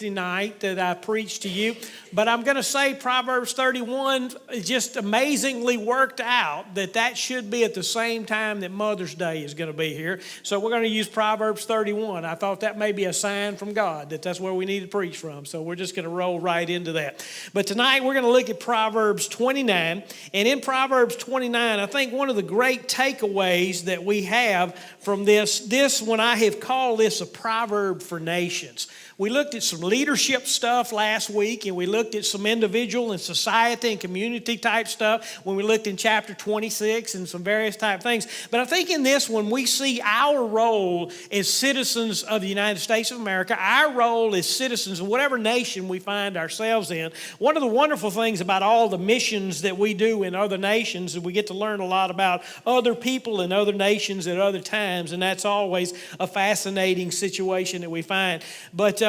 Wednesday night that I preached to you. But I'm going to say Proverbs 31 just amazingly worked out that should be at the same time that Mother's Day is going to be here. So we're going to use Proverbs 31. I thought that may be a sign from God that that's where we need to preach from. So we're just going to roll right into that. But tonight we're going to look at Proverbs 29. And in Proverbs 29, I think one of the great takeaways that we have from this when I have called this a proverb for nations. We looked at some leadership stuff last week, and we looked at some individual and society and community type stuff when we looked in chapter 26 and some various type things. But I think in this one, we see our role as citizens of the United States of America, our role as citizens of whatever nation we find ourselves in. One of the wonderful things about all the missions that we do in other nations is we get to learn a lot about other people in other nations at other times, and that's always a fascinating situation that we find. But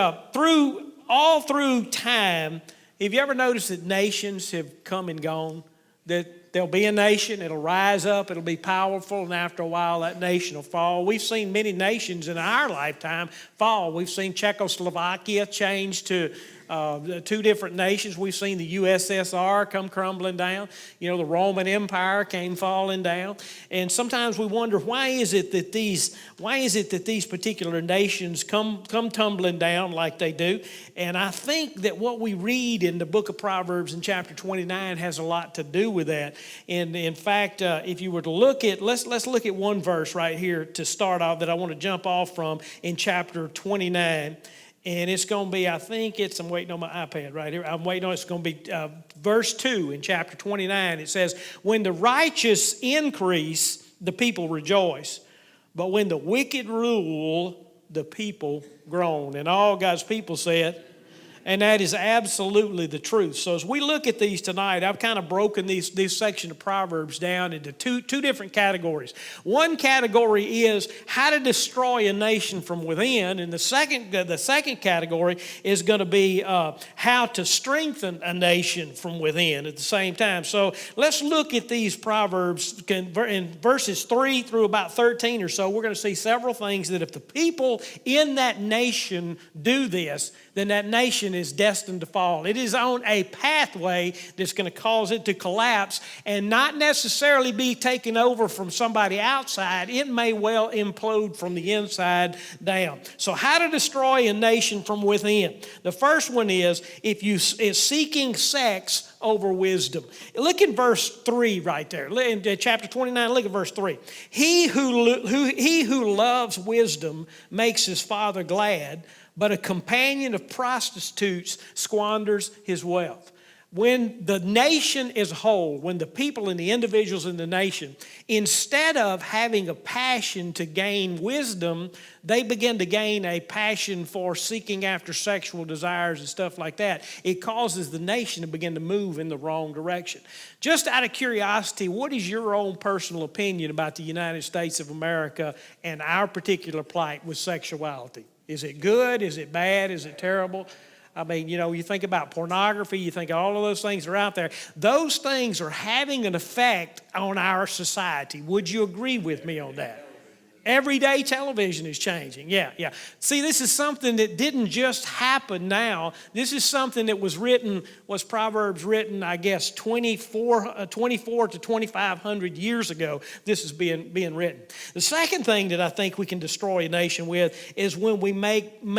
all through time, have you ever noticed that nations have come and gone? That there'll be a nation, it'll rise up, it'll be powerful, and after a while that nation will fall. We've seen many nations in our lifetime fall. We've seen Czechoslovakia change to two different nations. We've seen the USSR come crumbling down. You know, the Roman Empire came falling down. And sometimes we wonder, why is it that these particular nations come tumbling down like they do? And I think that what we read in the book of Proverbs in chapter 29 has a lot to do with that. And in fact, if you were to look at, let's look at one verse right here to start off that I want to jump off from in chapter 29. And it's going to be, I'm waiting on my iPad right here. It's going to be verse 2 in chapter 29. It says, when the righteous increase, the people rejoice. But when the wicked rule, the people groan. And all God's people said, and that is absolutely the truth. So as we look at these tonight, I've kind of broken this section of Proverbs down into two different categories. One category is how to destroy a nation from within, and the second category is going to be how to strengthen a nation from within at the same time. So let's look at these Proverbs in verses 3 through about 13 or so. We're going to see several things that if the people in that nation do this, then that nation is destined to fall. It is on a pathway that's going to cause it to collapse and not necessarily be taken over from somebody outside. It may well implode from the inside down. So how to destroy a nation from within. The first one is seeking sex over wisdom. Look at verse 3 right there. In chapter 29, look at verse 3. He who loves wisdom makes his father glad, but a companion of prostitutes squanders his wealth. When the nation is whole, when the people and the individuals in the nation, instead of having a passion to gain wisdom, they begin to gain a passion for seeking after sexual desires and stuff like that. It causes the nation to begin to move in the wrong direction. Just out of curiosity, what is your own personal opinion about the United States of America and our particular plight with sexuality? Is it good? Is it bad? Is it terrible? I mean, you think about pornography, you think all of those things are out there. Those things are having an effect on our society. Would you agree with me on that? Everyday television is changing. Yeah. See, this is something that didn't just happen now. This is something that was Proverbs written, I guess, 24 to 2,500 years ago. This is being written. The second thing that I think we can destroy a nation with is when we making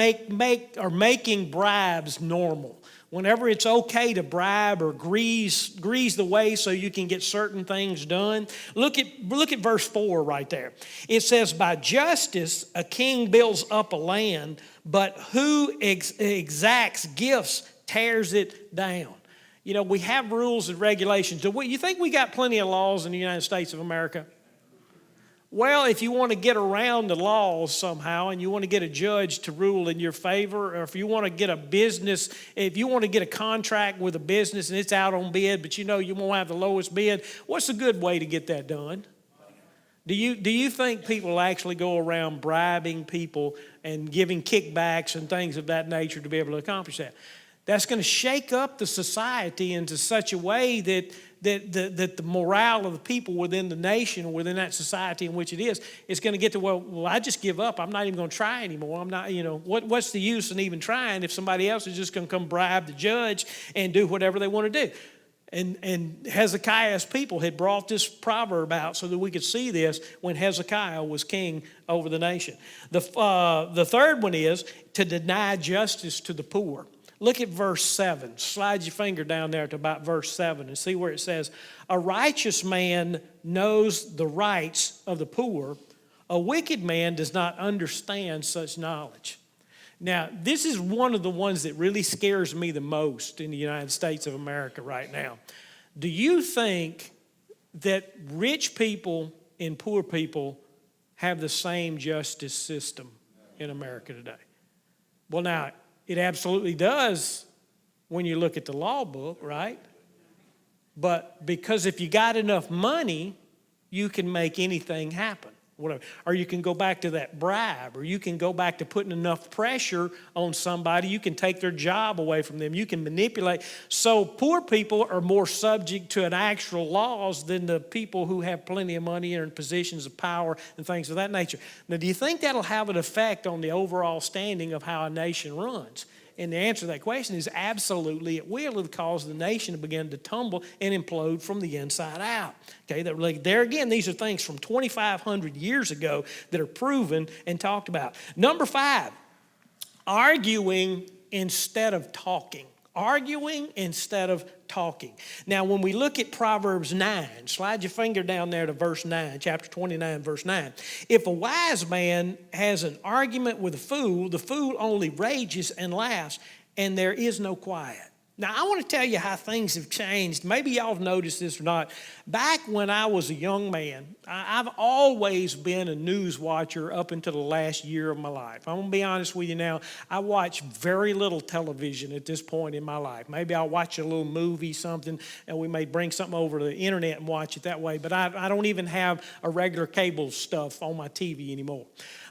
bribes normal. Whenever it's okay to bribe or grease the way so you can get certain things done. Look at verse 4 right there. It says, by justice a king builds up a land, but who exacts gifts tears it down. We have rules and regulations. Do you think we got plenty of laws in the United States of America? Well, if you want to get around the laws somehow and you want to get a judge to rule in your favor, or if you want to get a contract with a business and it's out on bid, but you won't have the lowest bid, what's a good way to get that done? Do you think people actually go around bribing people and giving kickbacks and things of that nature to be able to accomplish that? That's going to shake up the society into such a way that that the morale of the people within the nation or within that society in which it is going to get to, well, I just give up. I'm not even going to try anymore. I'm not, what's the use in even trying if somebody else is just going to come bribe the judge and do whatever they want to do? And Hezekiah's people had brought this proverb out so that we could see this when Hezekiah was king over the nation. The third one is to deny justice to the poor. Look at verse 7. Slide your finger down there to about verse 7 and see where it says, a righteous man knows the rights of the poor. A wicked man does not understand such knowledge. Now, this is one of the ones that really scares me the most in the United States of America right now. Do you think that rich people and poor people have the same justice system in America today? Well, now, it absolutely does when you look at the law book, right? But because if you got enough money, you can make anything happen. Whatever. Or you can go back to that bribe, or you can go back to putting enough pressure on somebody. You can take their job away from them. You can manipulate. So poor people are more subject to an actual laws than the people who have plenty of money and are in positions of power and things of that nature. Now, do you think that'll have an effect on the overall standing of how a nation runs? And the answer to that question is absolutely it will. It'll cause the nation to begin to tumble and implode from the inside out. Okay, there again, these are things from 2,500 years ago that are proven and talked about. Number 5, arguing instead of talking. Arguing instead of talking. Now, when we look at Proverbs 9, slide your finger down there to verse 9, chapter 29, verse 9. If a wise man has an argument with the fool only rages and laughs, and there is no quiet. Now, I want to tell you how things have changed. Maybe y'all have noticed this or not. Back when I was a young man, I've always been a news watcher up until the last year of my life. I'm going to be honest with you now. I watch very little television at this point in my life. Maybe I'll watch a little movie, something, and we may bring something over to the internet and watch it that way. But I don't even have a regular cable stuff on my TV anymore.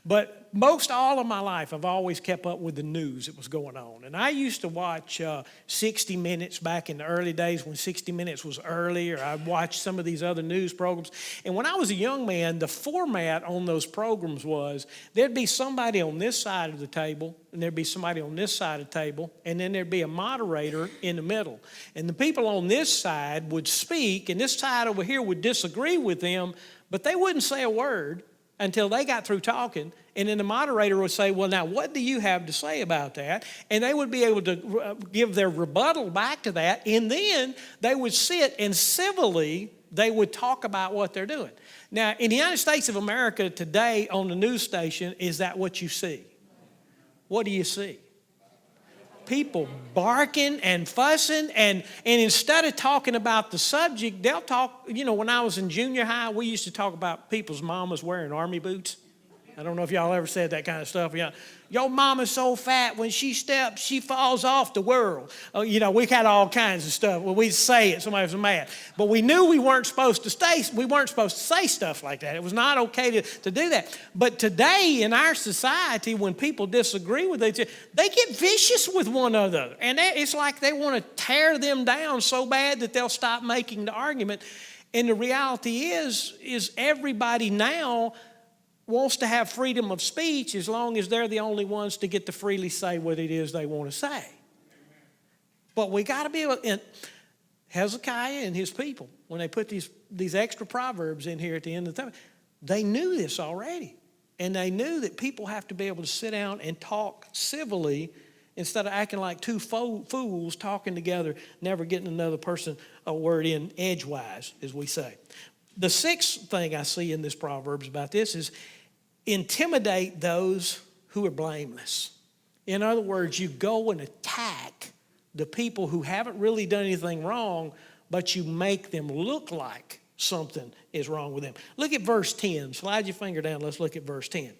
But most all of my life, I've always kept up with the news that was going on. And I used to watch 60 Minutes back in the early days when 60 Minutes was early, or I'd watch some of these other news programs. And when I was a young man, the format on those programs was there'd be somebody on this side of the table, and there'd be somebody on this side of the table, and then there'd be a moderator in the middle. And the people on this side would speak, and this side over here would disagree with them, but they wouldn't say a word until they got through talking, and then the moderator would say, well, now, what do you have to say about that? And they would be able to give their rebuttal back to that, and then they would sit and civilly, they would talk about what they're doing. Now, in the United States of America today on the news station, is that what you see? What do you see? People barking and fussing, and instead of talking about the subject, they'll talk, when I was in junior high, we used to talk about people's mamas wearing army boots. I don't know if y'all ever said that kind of stuff. Your mama's so fat when she steps, she falls off the world. We had all kinds of stuff. When we'd say it, somebody was mad. But we knew we weren't supposed to say stuff like that. It was not okay to do that. But today in our society, when people disagree with each other, they get vicious with one another. And it's like they want to tear them down so bad that they'll stop making the argument. And the reality is everybody now wants to have freedom of speech as long as they're the only ones to get to freely say what it is they want to say. But we got to be able, and Hezekiah and his people, when they put these extra proverbs in here at the end of the time, they knew this already. And they knew that people have to be able to sit down and talk civilly instead of acting like two fools talking together, never getting another person a word in edgewise, as we say. The 6th thing I see in this Proverbs about this is intimidate those who are blameless. In other words, you go and attack the people who haven't really done anything wrong, but you make them look like something is wrong with them. Look at verse 10. Slide your finger down. Let's look at verse 10.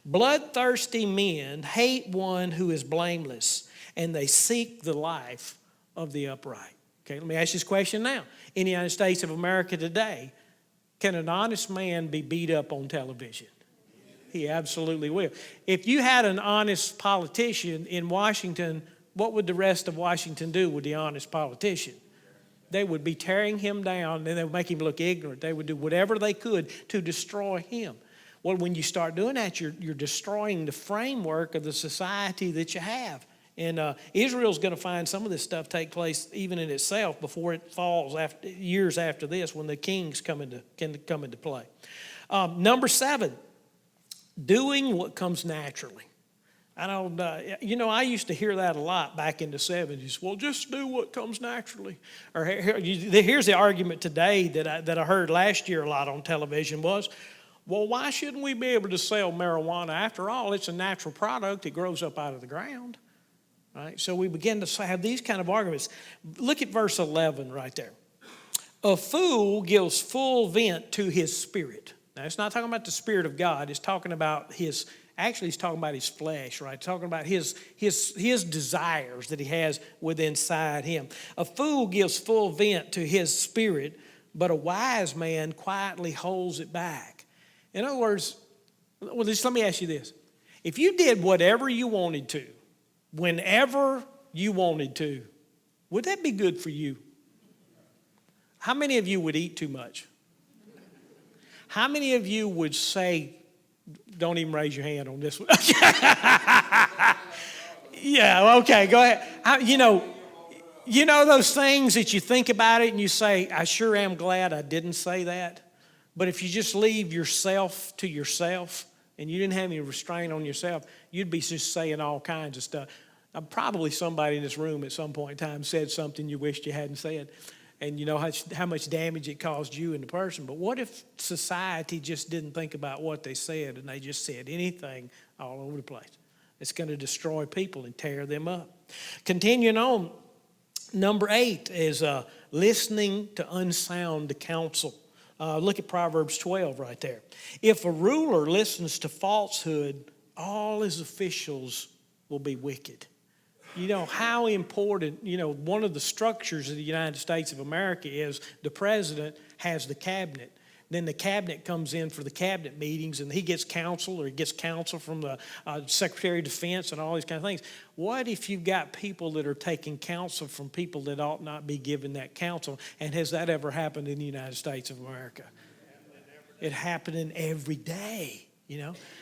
Bloodthirsty men hate one who is blameless, and they seek the life of the upright. Okay, let me ask you this question now. In the United States of America today, can an honest man be beat up on television? He absolutely will. If you had an honest politician in Washington, what would the rest of Washington do with the honest politician? They would be tearing him down, and they would make him look ignorant. They would do whatever they could to destroy him. Well, when you start doing that, you're destroying the framework of the society that you have. And Israel's going to find some of this stuff take place even in itself before it falls years after this, when the kings come into play. Number 7, doing what comes naturally. I don't, I used to hear that a lot back in the 70s. Well, just do what comes naturally. Or here's the argument today that I heard last year a lot on television was, well, why shouldn't we be able to sell marijuana? After all, it's a natural product. It grows up out of the ground. Right? So we begin to have these kind of arguments. Look at verse 11 right there. A fool gives full vent to his spirit. Now, it's not talking about the Spirit of God. It's talking about he's talking about his flesh, right? It's talking about his desires that he has within inside him. A fool gives full vent to his spirit, but a wise man quietly holds it back. In other words, well, just let me ask you this. If you did whatever you wanted to, whenever you wanted to, would that be good for you? How many of you would eat too much? How many of you would say, don't even raise your hand on this one? Yeah, okay, go ahead. You know those things that you think about it and you say, I sure am glad I didn't say that. But if you just leave yourself to yourself and you didn't have any restraint on yourself, you'd be just saying all kinds of stuff. Probably somebody in this room at some point in time said something you wished you hadn't said. And you know how much damage it caused you and the person. But what if society just didn't think about what they said and they just said anything all over the place? It's going to destroy people and tear them up. Continuing on, number 8 is listening to unsound counsel. Look at Proverbs 12 right there. If a ruler listens to falsehood, all his officials will be wicked. You know how important, one of the structures of the United States of America is the president has the cabinet. Then the cabinet comes in for the cabinet meetings and he gets counsel, or he gets counsel from the Secretary of Defense and all these kind of things. What if you've got people that are taking counsel from people that ought not be given that counsel? And has that ever happened in the United States of America? It happening every day.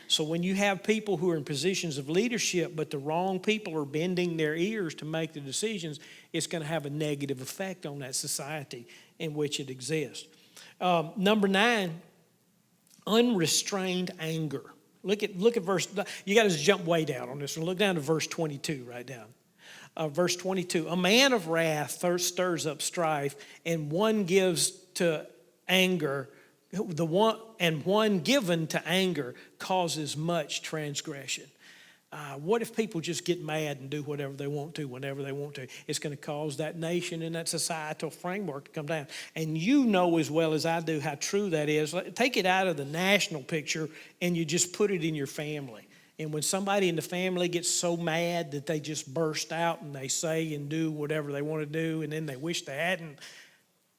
So when you have people who are in positions of leadership, but the wrong people are bending their ears to make the decisions, it's going to have a negative effect on that society in which it exists. Number 9, unrestrained anger. Look at verse, you got to jump way down on this one. Look down to verse 22 right down. Verse 22, a man of wrath stirs up strife, and one gives to anger. One given to anger causes much transgression. What if people just get mad and do whatever they want to whenever they want to? It's going to cause that nation and that societal framework to come down. And you know as well as I do how true that is. Take it out of the national picture and you just put it in your family. And when somebody in the family gets so mad that they just burst out and they say and do whatever they want to do, and then they wish they hadn't,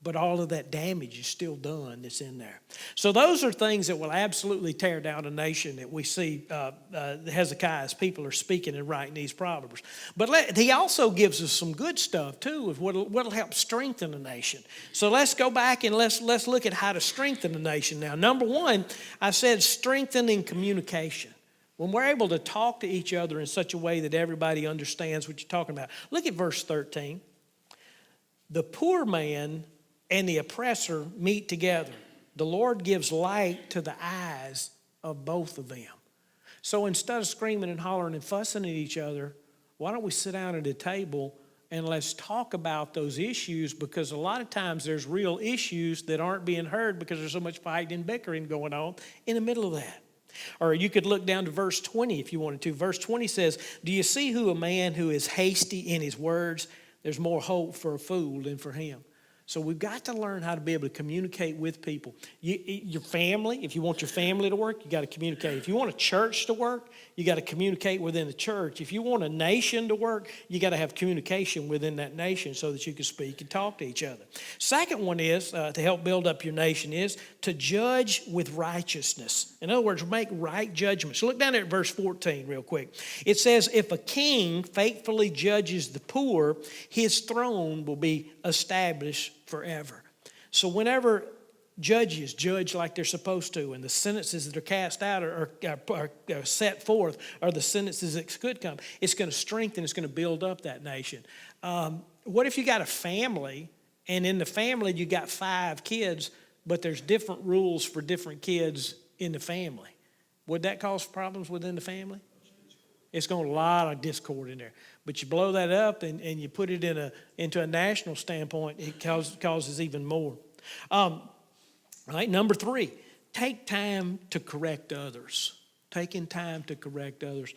but all of that damage is still done that's in there. So those are things that will absolutely tear down a nation that we see Hezekiah's people are speaking and writing these proverbs. But he also gives us some good stuff too, of what'll help strengthen a nation. So let's go back and let's look at how to strengthen a nation now. Number 1, I said strengthening communication. When we're able to talk to each other in such a way that everybody understands what you're talking about. Look at verse 13. The poor man and the oppressor meet together. The Lord gives light to the eyes of both of them. So instead of screaming and hollering and fussing at each other, why don't we sit down at a table and let's talk about those issues, because a lot of times there's real issues that aren't being heard because there's so much fighting and bickering going on in the middle of that. Or you could look down to verse 20 if you wanted to. Verse 20 says, do you see who a man who is hasty in his words? There's more hope for a fool than for him. So we've got to learn how to be able to communicate with people. Your family, if you want your family to work, you got to communicate. If you want a church to work, you got to communicate within the church. If you want a nation to work, you got to have communication within that nation so that you can speak and talk to each other. Second one is, to help build up your nation, is to judge with righteousness. In other words, make right judgments. So look down there at verse 14 real quick. It says, if a king faithfully judges the poor, his throne will be established forever. So whenever judges judge like they're supposed to, and the sentences that are cast out are set forth, are the sentences that could come, it's going to strengthen, it's going to build up that nation. What if you got a family, and in the family you got 5 kids, but there's different rules for different kids in the family? Would that cause problems within the family? It's going to a lot of discord in there. But you blow that up and you put it into a national standpoint, it causes even more. All right, number 3, take time to correct others. Taking time to correct others.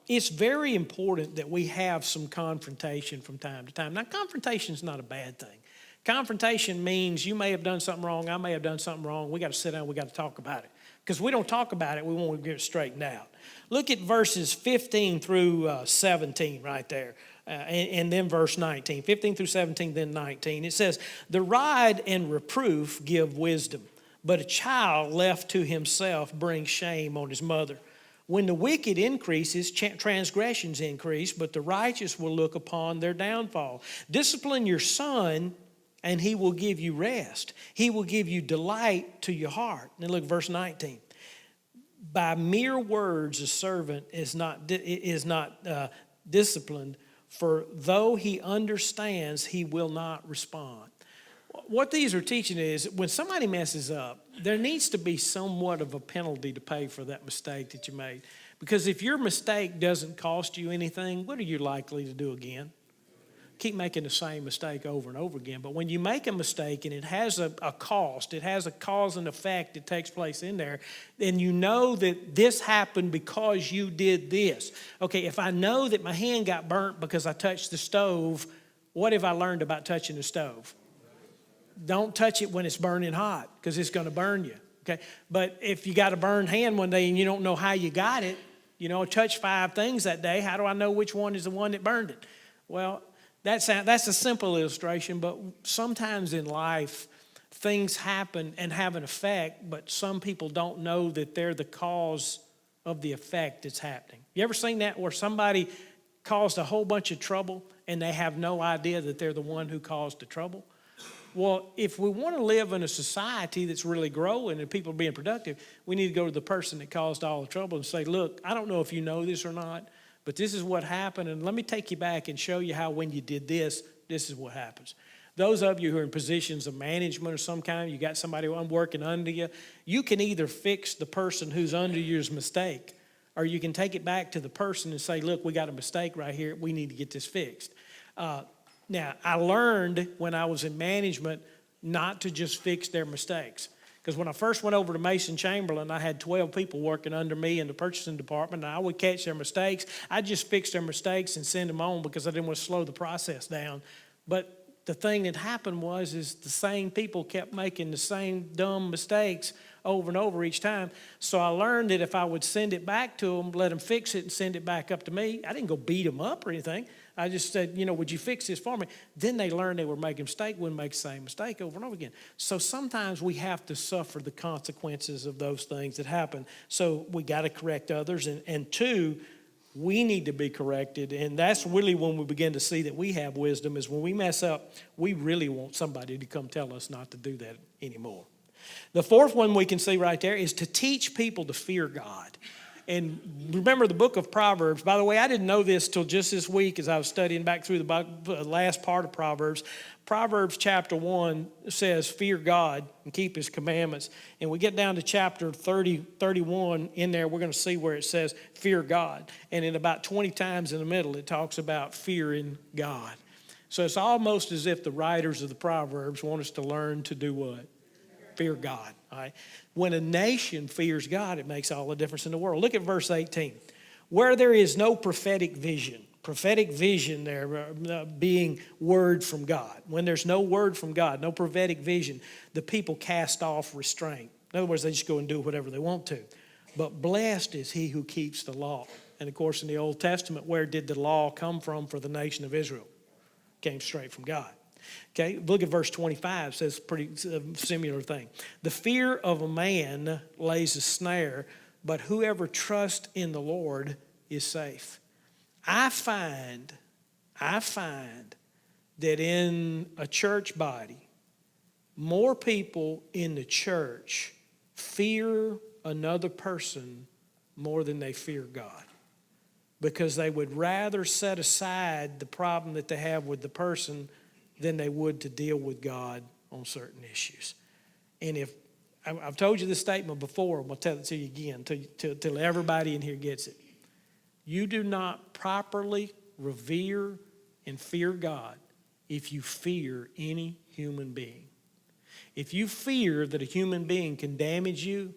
It's very important that we have some confrontation from time to time. Now, confrontation is not a bad thing. Confrontation means you may have done something wrong, I may have done something wrong. We got to sit down, we got to talk about it. Because we don't talk about it, we won't get it straightened out. Look at verses 15 through 17 right there. And then verse 19. 15 through 17, then 19. It says, the rod and reproof give wisdom, but a child left to himself brings shame on his mother. When the wicked increases, transgressions increase, but the righteous will look upon their downfall. Discipline your son, and he will give you rest. He will give you delight to your heart. Now look, verse 19. By mere words a servant is not disciplined, for though he understands, he will not respond. What these are teaching is when somebody messes up, there needs to be somewhat of a penalty to pay for that mistake that you made. Because if your mistake doesn't cost you anything, what are you likely to do again? Keep making the same mistake over and over again. But when you make a mistake and it has a cost, it has a cause and effect that takes place in there, then you know that this happened because you did this. Okay, if I know that my hand got burnt because I touched the stove, what have I learned about touching the stove? Don't touch it when it's burning hot because it's going to burn you. Okay, but if you got a burned hand one day and you don't know how you got it, I touched 5 things that day. How do I know which one is the one that burned it? Well, that's a simple illustration, but sometimes in life, things happen and have an effect, but some people don't know that they're the cause of the effect that's happening. You ever seen that where somebody caused a whole bunch of trouble and they have no idea that they're the one who caused the trouble? Well, if we want to live in a society that's really growing and people are being productive, we need to go to the person that caused all the trouble and say, look, I don't know if you know this or not, but this is what happened, and let me take you back and show you how when you did this, this is what happens. Those of you who are in positions of management of some kind, you got somebody working under you, you can either fix the person who's under you's mistake, or you can take it back to the person and say, look, we got a mistake right here. We need to get this fixed. Now, I learned when I was in management not to just fix their mistakes. Because when I first went over to Mason Chamberlain, I had 12 people working under me in the purchasing department, and I would catch their mistakes. I'd just fix their mistakes and send them on because I didn't want to slow the process down. But the thing that happened is the same people kept making the same dumb mistakes over and over each time. So I learned that if I would send it back to them, let them fix it and send it back up to me, I didn't go beat them up or anything. I just said, would you fix this for me? Then they learned they were making a mistake, wouldn't make the same mistake over and over again. So sometimes we have to suffer the consequences of those things that happen. So we got to correct others. And 2, we need to be corrected. And that's really when we begin to see that we have wisdom, is when we mess up, we really want somebody to come tell us not to do that anymore. The 4th one we can see right there is to teach people to fear God. And remember the book of Proverbs. By the way, I didn't know this till just this week as I was studying back through the last part of Proverbs. Proverbs chapter 1 says, fear God and keep his commandments. And we get down to chapter 31 in there, we're going to see where it says, fear God. And in about 20 times in the middle, it talks about fearing God. So it's almost as if the writers of the Proverbs want us to learn to do what? Fear God. All right? When a nation fears God, it makes all the difference in the world. Look at verse 18. Where there is no prophetic vision there being word from God. When there's no word from God, no prophetic vision, the people cast off restraint. In other words, they just go and do whatever they want to. But blessed is he who keeps the law. And of course, in the Old Testament, where did the law come from for the nation of Israel? It came straight from God. Okay, look at verse 25. It says a pretty similar thing. The fear of a man lays a snare, but whoever trusts in the Lord is safe. I find that in a church body, more people in the church fear another person more than they fear God, because they would rather set aside the problem that they have with the person than they would to deal with God on certain issues. And if I've told you this statement before, I'm going to tell it to you again till everybody in here gets it. You do not properly revere and fear God if you fear any human being. If you fear that a human being can damage you,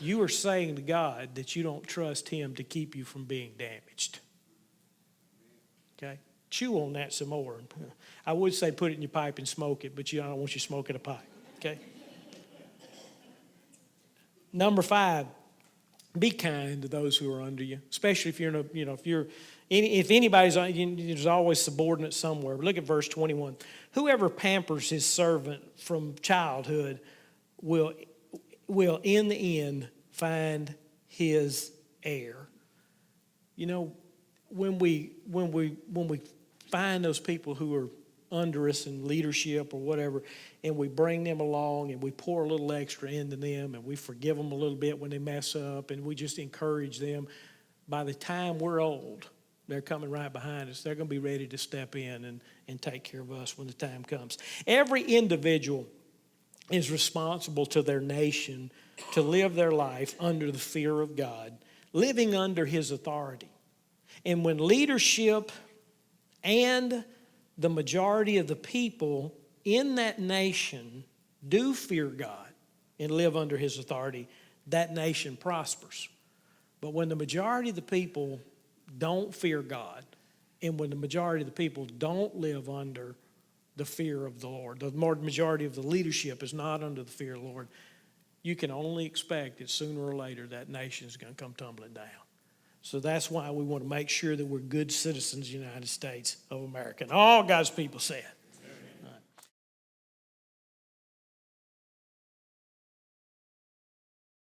you are saying to God that you don't trust Him to keep you from being damaged. Okay? Chew on that some more. I would say put it in your pipe and smoke it, but I don't want you smoking a pipe. Okay? Number 5, be kind to those who are under you, especially if if anybody's there's always subordinate somewhere. But look at verse 21. Whoever pampers his servant from childhood will in the end find his heir. You know, when we find those people who are under us in leadership or whatever, and we bring them along and we pour a little extra into them and we forgive them a little bit when they mess up and we just encourage them, by the time we're old, they're coming right behind us. They're going to be ready to step in and take care of us when the time comes. Every individual is responsible to their nation to live their life under the fear of God, living under His authority. And when leadership and the majority of the people in that nation do fear God and live under His authority, that nation prospers. But when the majority of the people don't fear God, and when the majority of the people don't live under the fear of the Lord, the majority of the leadership is not under the fear of the Lord, you can only expect that sooner or later that nation is going to come tumbling down. So that's why we want to make sure that we're good citizens of the United States of America. And all God's people said.